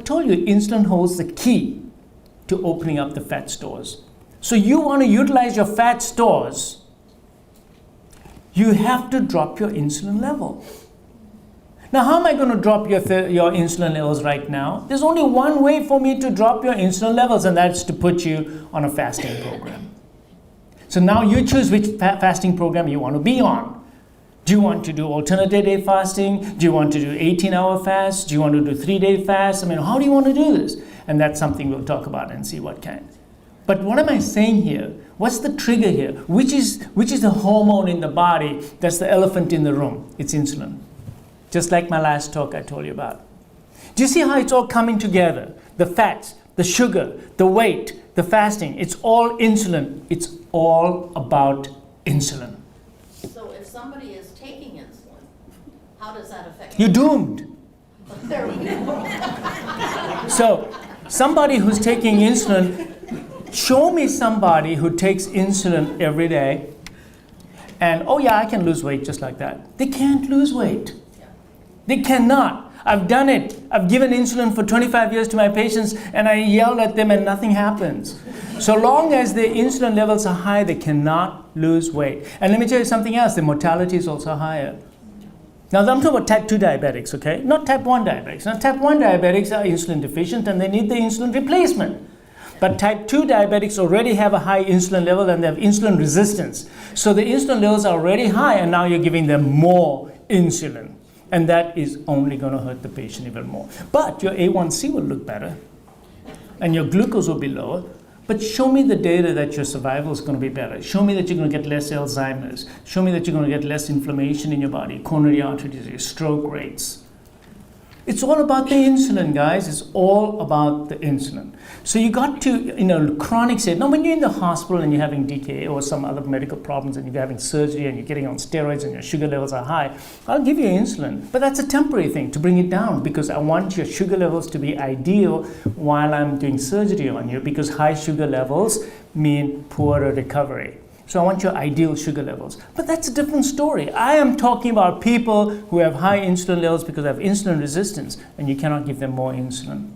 told you, insulin holds the key to opening up the fat stores. So you want to utilize your fat stores, you have to drop your insulin level. Now, how am I going to drop your insulin levels right now? There's only one way for me to drop your insulin levels, and that's to put you on a fasting program. So now you choose which fasting program you want to be on. Do you want to do alternate day fasting? Do you want to do 18-hour fast? Do you want to do 3-day fast? I mean, how do you want to do this? And that's something we'll talk about and see what kind. But what am I saying here? What's the trigger here? Which is the hormone in the body that's the elephant in the room? It's insulin. Just like my last talk I told you about. Do you see how it's all coming together? The fats, the sugar, the weight, the fasting, it's all insulin. It's all about insulin. So if somebody is taking insulin, how does that affect You're doomed. There we go. So somebody who's taking insulin, show me somebody who takes insulin every day and, oh yeah, I can lose weight just like that. They can't lose weight. They cannot. I've done it. I've given insulin for 25 years to my patients and I yell at them and nothing happens. So long as their insulin levels are high, they cannot lose weight. And let me tell you something else, the mortality is also higher. Now I'm talking about type 2 diabetics, okay? Not type 1 diabetics. Now type 1 diabetics are insulin deficient and they need the insulin replacement. But type 2 diabetics already have a high insulin level and they have insulin resistance. So the insulin levels are already high and now you're giving them more insulin. And that is only going to hurt the patient even more. But your A1C will look better and your glucose will be lower. But show me the data that your survival is going to be better. Show me that you're going to get less Alzheimer's. Show me that you're going to get less inflammation in your body, coronary artery disease, stroke rates. It's all about the insulin, guys. It's all about the insulin. So you got to, in a chronic state, now when you're in the hospital and you're having DKA or some other medical problems and you're having surgery and you're getting on steroids and your sugar levels are high, I'll give you insulin. But that's a temporary thing to bring it down because I want your sugar levels to be ideal while I'm doing surgery on you because high sugar levels mean poorer recovery. So I want your ideal sugar levels. But that's a different story. I am talking about people who have high insulin levels because they have insulin resistance and you cannot give them more insulin.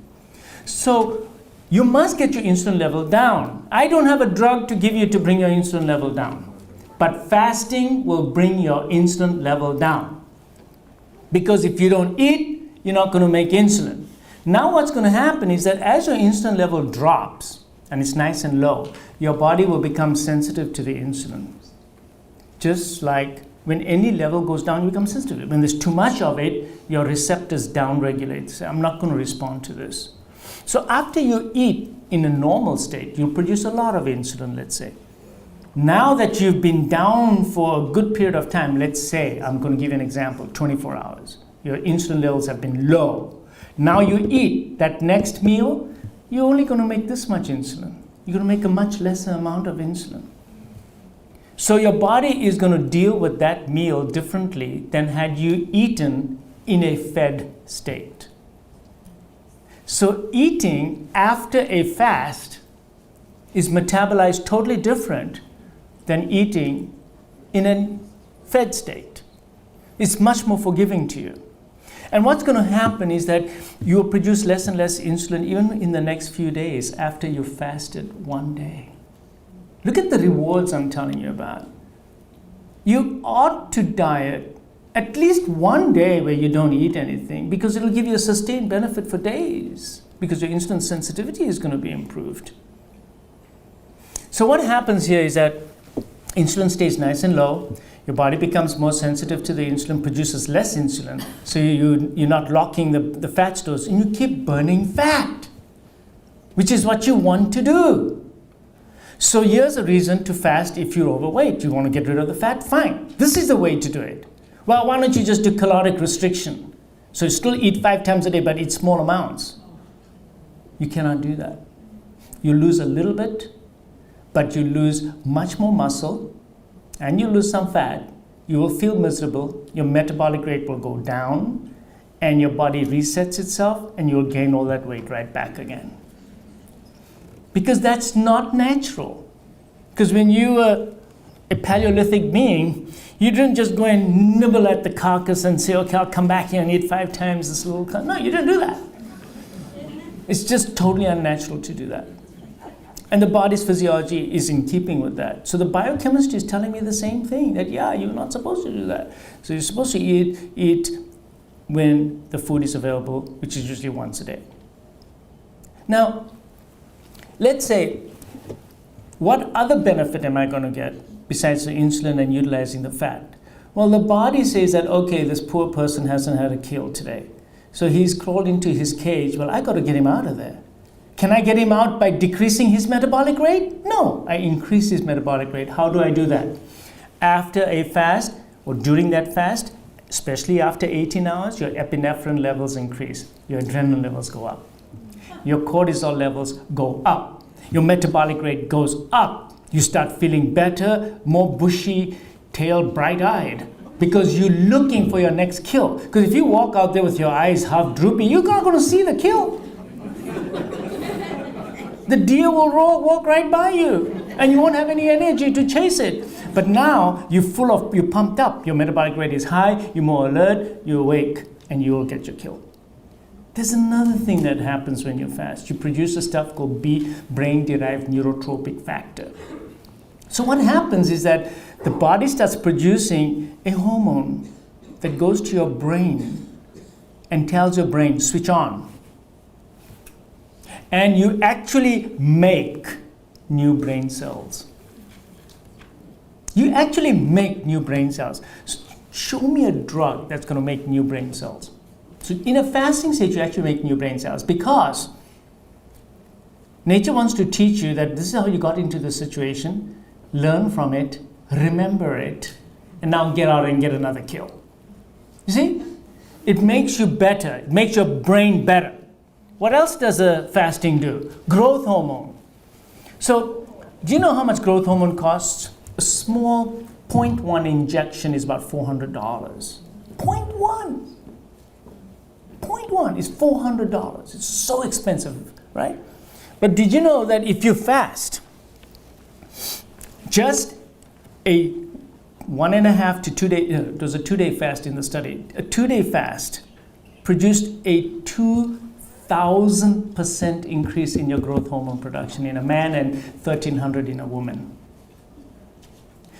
So you must get your insulin level down. I don't have a drug to give you to bring your insulin level down. But fasting will bring your insulin level down. Because if you don't eat, you're not going to make insulin. Now what's going to happen is that as your insulin level drops, and it's nice and low, your body will become sensitive to the insulin. Just like when any level goes down, you become sensitive. When there's too much of it, your receptors downregulate. Say, I'm not going to respond to this. So after you eat in a normal state, you produce a lot of insulin, let's say. Now that you've been down for a good period of time, let's say, I'm going to give you an example, 24 hours. Your insulin levels have been low. Now you eat that next meal, you're only going to make this much insulin. You're going to make a much lesser amount of insulin. So your body is going to deal with that meal differently than had you eaten in a fed state. So eating after a fast is metabolized totally different than eating in a fed state. It's much more forgiving to you. And what's going to happen is that you will produce less and less insulin even in the next few days after you fasted one day. Look at the rewards I'm telling you about. You ought to diet at least one day where you don't eat anything because it'll give you a sustained benefit for days because your insulin sensitivity is going to be improved. So what happens here is that insulin stays nice and low. Your body becomes more sensitive to the insulin, produces less insulin, so you're not locking the fat stores, and you keep burning fat, which is what you want to do. So here's a reason to fast if you're overweight. You want to get rid of the fat? Fine. This is the way to do it. Well, why don't you just do caloric restriction? So you still eat 5 times a day, but eat small amounts. You cannot do that. You lose a little bit, but you lose much more muscle, and you lose some fat. You will feel miserable, your metabolic rate will go down, and your body resets itself, and you'll gain all that weight right back again. Because that's not natural. Because when you were a Paleolithic being, you didn't just go and nibble at the carcass and say, okay, I'll come back here and eat 5 times this little carcass. No, you didn't do that. It's just totally unnatural to do that. And the body's physiology is in keeping with that. So the biochemistry is telling me the same thing, that yeah, you're not supposed to do that. So you're supposed to eat when the food is available, which is usually once a day. Now, let's say, what other benefit am I going to get besides the insulin and utilizing the fat? Well, the body says that, okay, this poor person hasn't had a kill today. So he's crawled into his cage. Well, I got to get him out of there. Can I get him out by decreasing his metabolic rate? No, I increase his metabolic rate. How do I do that? After a fast or during that fast, especially after 18 hours, your epinephrine levels increase. Your adrenaline levels go up. Your cortisol levels go up. Your metabolic rate goes up. You start feeling better, more bushy tail, bright-eyed, because you're looking for your next kill. Because if you walk out there with your eyes half droopy, you're not going to see the kill. The deer will walk right by you, and you won't have any energy to chase it. But now you're pumped up. Your metabolic rate is high. You're more alert. You're awake, and you will get your kill. There's another thing that happens when you fast. You produce a stuff called brain-derived neurotrophic factor. So what happens is that the body starts producing a hormone that goes to your brain and tells your brain, switch on. And you actually make new brain cells. You actually make new brain cells. So show me a drug that's going to make new brain cells. So in a fasting state, you actually make new brain cells because nature wants to teach you that this is how you got into the situation, learn from it, remember it, and now get out and get another kill. You see? It makes you better. It makes your brain better. What else does fasting do? Growth hormone. So do you know how much growth hormone costs? A small 0.1 injection is about $400. 0.1. 0.1 is $400. It's so expensive, right? But did you know that if you fast, just a 1.5 to 2 day, there was a 2-day fast in the study. A 2-day fast produced a 2,000% increase in your growth hormone production in a man and 1,300 in a woman.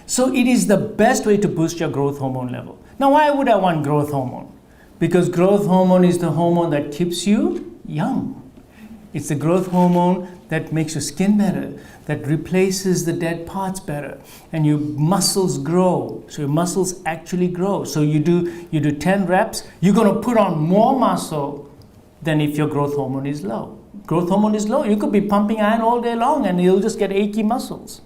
So it is the best way to boost your growth hormone level. Now, why would I want growth hormone? Because growth hormone is the hormone that keeps you young. It's the growth hormone that makes your skin better, that replaces the dead parts better, and your muscles grow. So your muscles actually grow. So you do 10 reps, you're going to put on more muscle than if your growth hormone is low. Growth hormone is low. You could be pumping iron all day long and you'll just get achy muscles.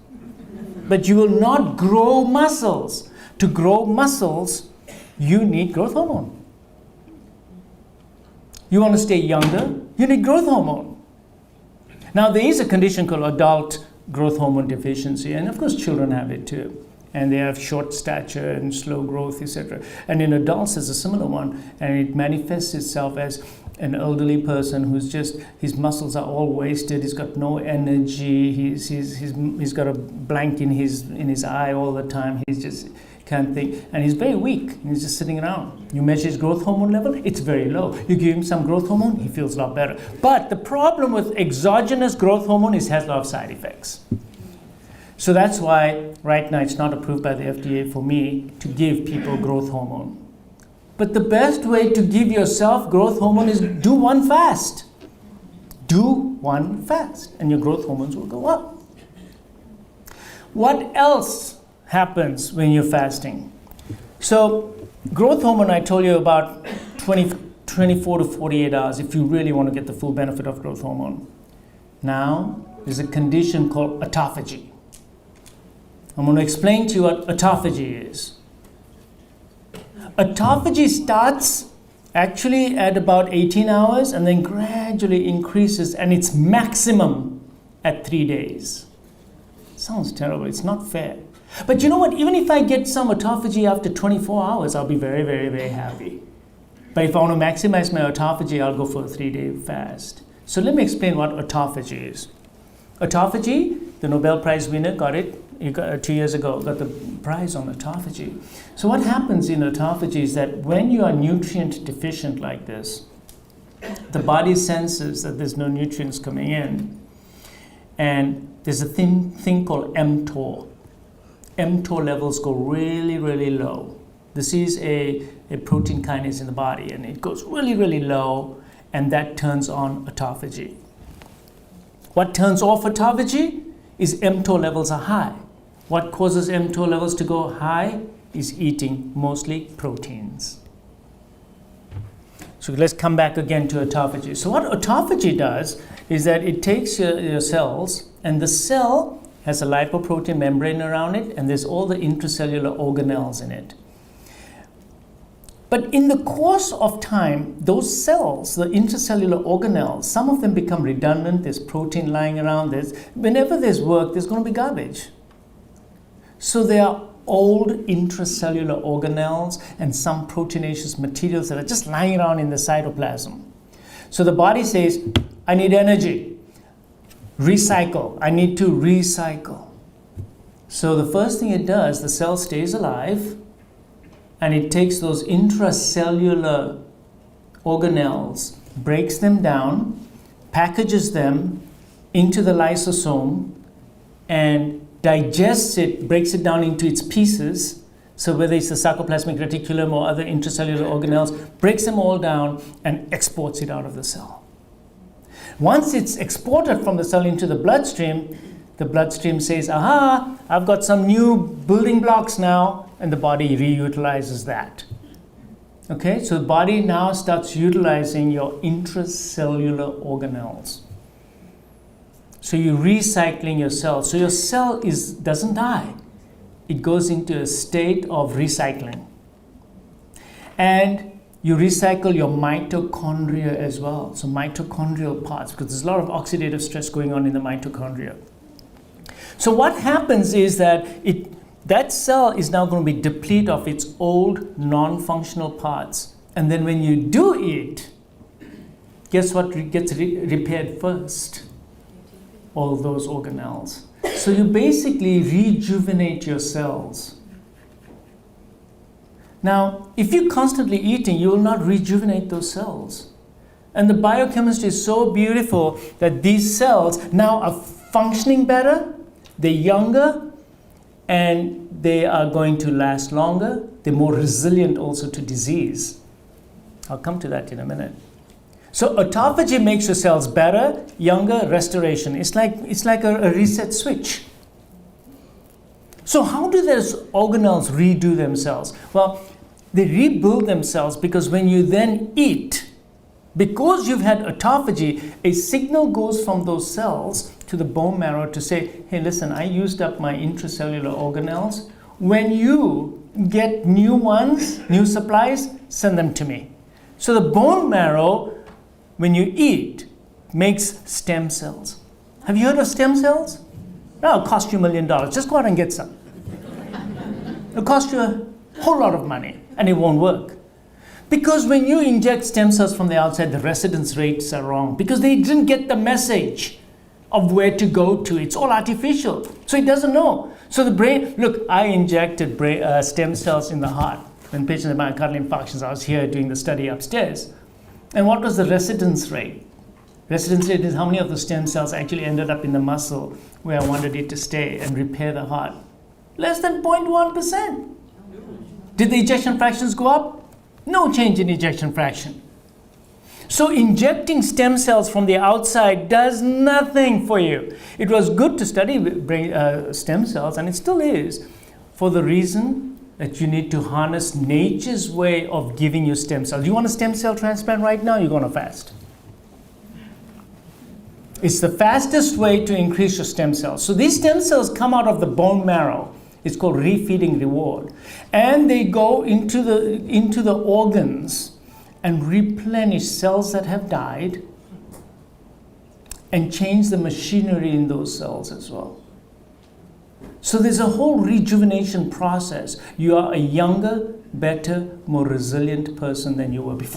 But you will not grow muscles. To grow muscles, you need growth hormone. You want to stay younger, you need growth hormone. Now, there is a condition called adult growth hormone deficiency, and of course children have it too. And they have short stature and slow growth, etc. And in adults, there's a similar one, and it manifests itself as an elderly person who's just, his muscles are all wasted, he's got no energy, he's got a blank in his eye all the time, he's just can't think, and he's very weak, and he's just sitting around. You measure his growth hormone level, it's very low. You give him some growth hormone, he feels a lot better. But the problem with exogenous growth hormone is it has a lot of side effects. So that's why right now it's not approved by the FDA for me to give people growth hormone. But the best way to give yourself growth hormone is do one fast. Do one fast, and your growth hormones will go up. What else happens when you're fasting? So growth hormone, I told you about 24 to 48 hours if you really want to get the full benefit of growth hormone. Now, there's a condition called autophagy. I'm going to explain to you what autophagy is. Autophagy starts actually at about 18 hours and then gradually increases, and it's maximum at 3 days. Sounds terrible. It's not fair. But you know what? Even if I get some autophagy after 24 hours, I'll be very, very, very happy. But if I want to maximize my autophagy, I'll go for a 3-day fast. So let me explain what autophagy is. Autophagy, the Nobel Prize winner got it 2 years ago, got the prize on autophagy. So what happens in autophagy is that when you are nutrient deficient like this, the body senses that there's no nutrients coming in. And there's a thing called mTOR. mTOR levels go really, really low. This is a protein kinase in the body, and it goes really, really low, and that turns on autophagy. What turns off autophagy is mTOR levels are high. What causes mTOR levels to go high is eating mostly proteins. So let's come back again to autophagy. So what autophagy does is that it takes your cells, and the cell has a lipoprotein membrane around it, and there's all the intracellular organelles in it. But in the course of time, those cells, the intracellular organelles, some of them become redundant. There's protein lying around. Whenever there's work, there's going to be garbage. So there are old intracellular organelles and some proteinaceous materials that are just lying around in the cytoplasm. So the body says, I need energy. Recycle. I need to recycle. So the first thing it does, the cell stays alive, and it takes those intracellular organelles, breaks them down, packages them into the lysosome, and digests it, breaks it down into its pieces. So whether it's the sarcoplasmic reticulum or other intracellular organelles, breaks them all down and exports it out of the cell. Once it's exported from the cell into the bloodstream says, aha, I've got some new building blocks now, and the body reutilizes that. Okay, so the body now starts utilizing your intracellular organelles. So you're recycling your cell. So your cell doesn't die. It goes into a state of recycling. And you recycle your mitochondria as well. So mitochondrial parts, because there's a lot of oxidative stress going on in the mitochondria. So what happens is that that cell is now going to be depleted of its old non-functional parts. And then when you do eat, guess what gets repaired first? All those organelles. So you basically rejuvenate your cells. Now, if you're constantly eating, you will not rejuvenate those cells. And the biochemistry is so beautiful that these cells now are functioning better, they're younger, and they are going to last longer. They're more resilient also to disease. I'll come to that in a minute. So autophagy makes your cells better, younger, restoration. It's like a reset switch. So how do those organelles redo themselves? Well, they rebuild themselves because when you then eat, because you've had autophagy, a signal goes from those cells to the bone marrow to say, hey, listen, I used up my intracellular organelles. When you get new ones, new supplies, send them to me. So the bone marrow, when you eat, makes stem cells. Have you heard of stem cells? No, it'll cost you $1 million. Just go out and get some. It'll cost you a whole lot of money, and it won't work. Because when you inject stem cells from the outside, the residence rates are wrong because they didn't get the message of where to go to. It's all artificial. So it doesn't know. So the brain, look, I injected stem cells in the heart when patients had myocardial infarctions. I was here doing the study upstairs. And what was the residence rate? Residence rate is how many of the stem cells actually ended up in the muscle where I wanted it to stay and repair the heart. Less than 0.1%. Did the ejection fractions go up? No change in ejection fraction. So injecting stem cells from the outside does nothing for you. It was good to study stem cells, and it still is, for the reason that you need to harness nature's way of giving you stem cells. You want a stem cell transplant right now, you're going to fast. It's the fastest way to increase your stem cells. So these stem cells come out of the bone marrow. It's called refeeding reward. And they go into the organs and replenish cells that have died and change the machinery in those cells as well. So there's a whole rejuvenation process. You are a younger, better, more resilient person than you were before.